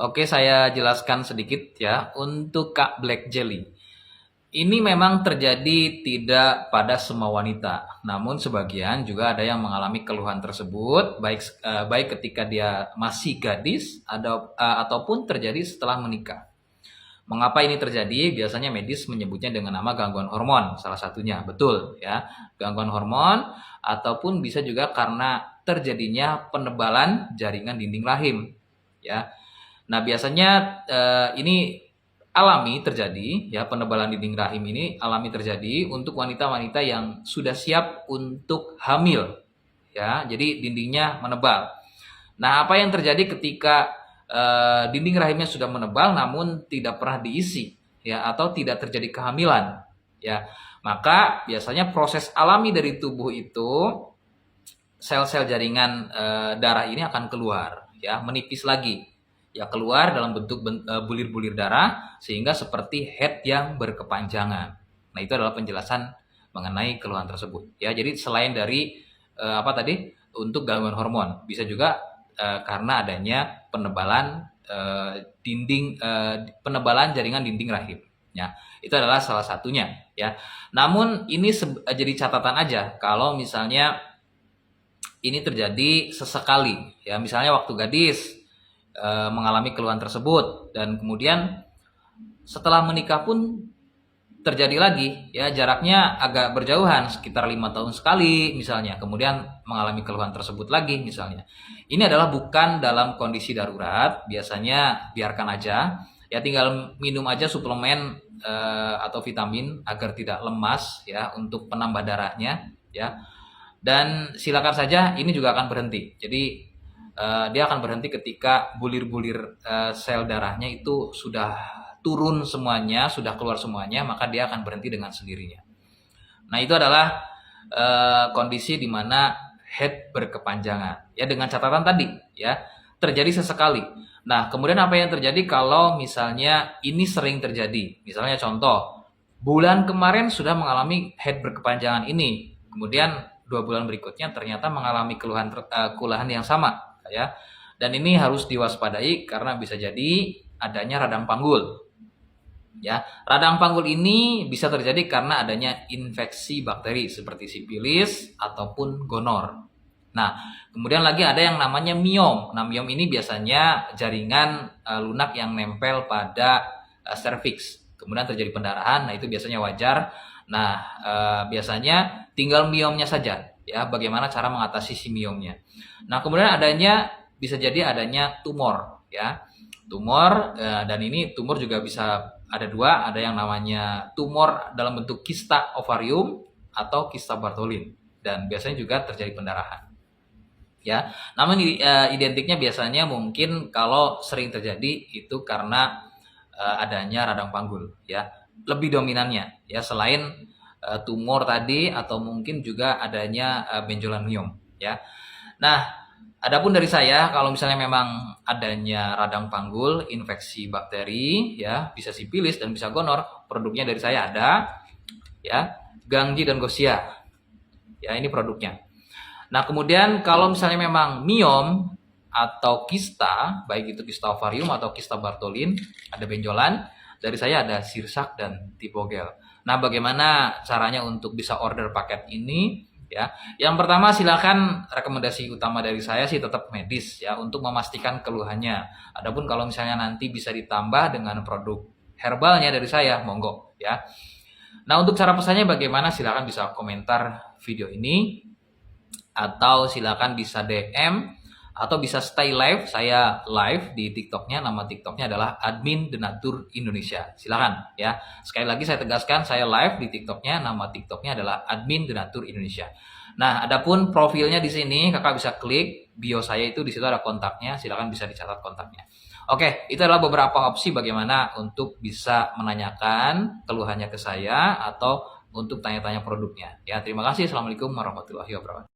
Oke, saya jelaskan sedikit ya. Untuk Kak Black Jelly, ini memang terjadi tidak pada semua wanita. Namun sebagian juga ada yang mengalami keluhan tersebut, baik ketika dia masih gadis ataupun terjadi setelah menikah. Mengapa ini terjadi? Biasanya medis menyebutnya dengan nama gangguan hormon, salah satunya. Betul ya, gangguan hormon ataupun bisa juga karena terjadinya penebalan jaringan dinding rahim ya. Nah, biasanya ini alami terjadi ya, penebalan dinding rahim ini alami terjadi untuk wanita-wanita yang sudah siap untuk hamil ya. Jadi dindingnya menebal. Nah, apa yang terjadi ketika dinding rahimnya sudah menebal namun tidak pernah diisi ya, atau tidak terjadi kehamilan ya? Maka biasanya proses alami dari tubuh itu, sel-sel jaringan darah ini akan keluar ya, menipis lagi ya, keluar dalam bentuk bulir-bulir darah sehingga seperti head yang berkepanjangan. Nah, itu adalah penjelasan mengenai keluhan tersebut ya. Jadi selain dari apa tadi, untuk gangguan hormon, bisa juga karena adanya penebalan penebalan jaringan dinding rahim ya. Itu adalah salah satunya ya. Namun ini jadi catatan aja kalau misalnya ini terjadi sesekali ya, misalnya waktu gadis mengalami keluhan tersebut dan kemudian setelah menikah pun terjadi lagi ya, jaraknya agak berjauhan sekitar 5 tahun sekali misalnya, kemudian mengalami keluhan tersebut lagi misalnya. Ini adalah bukan dalam kondisi darurat, biasanya biarkan aja ya, tinggal minum aja suplemen atau vitamin agar tidak lemas ya, untuk penambah darahnya ya. Dan silakan saja ini juga akan berhenti. Jadi dia akan berhenti ketika bulir-bulir sel darahnya itu sudah turun semuanya, sudah keluar semuanya, maka dia akan berhenti dengan sendirinya. Nah, itu adalah kondisi di mana head berkepanjangan ya, dengan catatan tadi ya, terjadi sesekali. Nah, kemudian apa yang terjadi kalau misalnya ini sering terjadi? Misalnya contoh, bulan kemarin sudah mengalami head berkepanjangan ini, kemudian 2 bulan berikutnya ternyata mengalami keluhan yang sama ya. Dan ini harus diwaspadai karena bisa jadi adanya radang panggul. Ya, radang panggul ini bisa terjadi karena adanya infeksi bakteri seperti sipilis ataupun gonor. Nah, kemudian lagi ada yang namanya miom. Nah, miom ini biasanya jaringan lunak yang nempel pada serviks. Kemudian terjadi pendarahan. Nah, itu biasanya wajar. Nah, biasanya tinggal miomnya saja ya, bagaimana cara mengatasi si miomnya. Nah, kemudian bisa jadi adanya tumor ya. Tumor dan ini tumor juga bisa ada dua, ada yang namanya tumor dalam bentuk kista ovarium atau kista Bartholin, dan biasanya juga terjadi pendarahan ya. Namun identiknya biasanya mungkin kalau sering terjadi itu karena adanya radang panggul ya, lebih dominannya ya, selain tumor tadi atau mungkin juga adanya benjolan miom ya. Nah, adapun dari saya, kalau misalnya memang adanya radang panggul, infeksi bakteri ya, bisa sipilis dan bisa gonor, produknya dari saya ada ya, Gangji dan Gosia. Ya, ini produknya. Nah, kemudian kalau misalnya memang miom atau kista, baik itu kista ovarium atau kista Bartholin, ada benjolan, dari saya ada Sirsak dan Tipogel. Nah, bagaimana caranya untuk bisa order paket ini? Ya, yang pertama silakan, rekomendasi utama dari saya sih tetap medis ya, untuk memastikan keluhannya. Adapun kalau misalnya nanti bisa ditambah dengan produk herbalnya dari saya, monggo ya. Nah, untuk cara pesannya bagaimana? Silakan bisa komentar video ini atau silakan bisa DM atau bisa stay live. Saya live di TikToknya, nama TikToknya adalah Admin Denatur Indonesia. Silakan ya. Sekali lagi saya tegaskan, saya live di TikToknya, nama TikToknya adalah Admin Denatur Indonesia. Nah, adapun profilnya di sini kakak bisa klik bio saya, itu di situ ada kontaknya, silakan bisa dicatat kontaknya. Oke, itu adalah beberapa opsi bagaimana untuk bisa menanyakan keluhannya ke saya atau untuk tanya-tanya produknya. Ya, terima kasih. Assalamualaikum warahmatullahi wabarakatuh.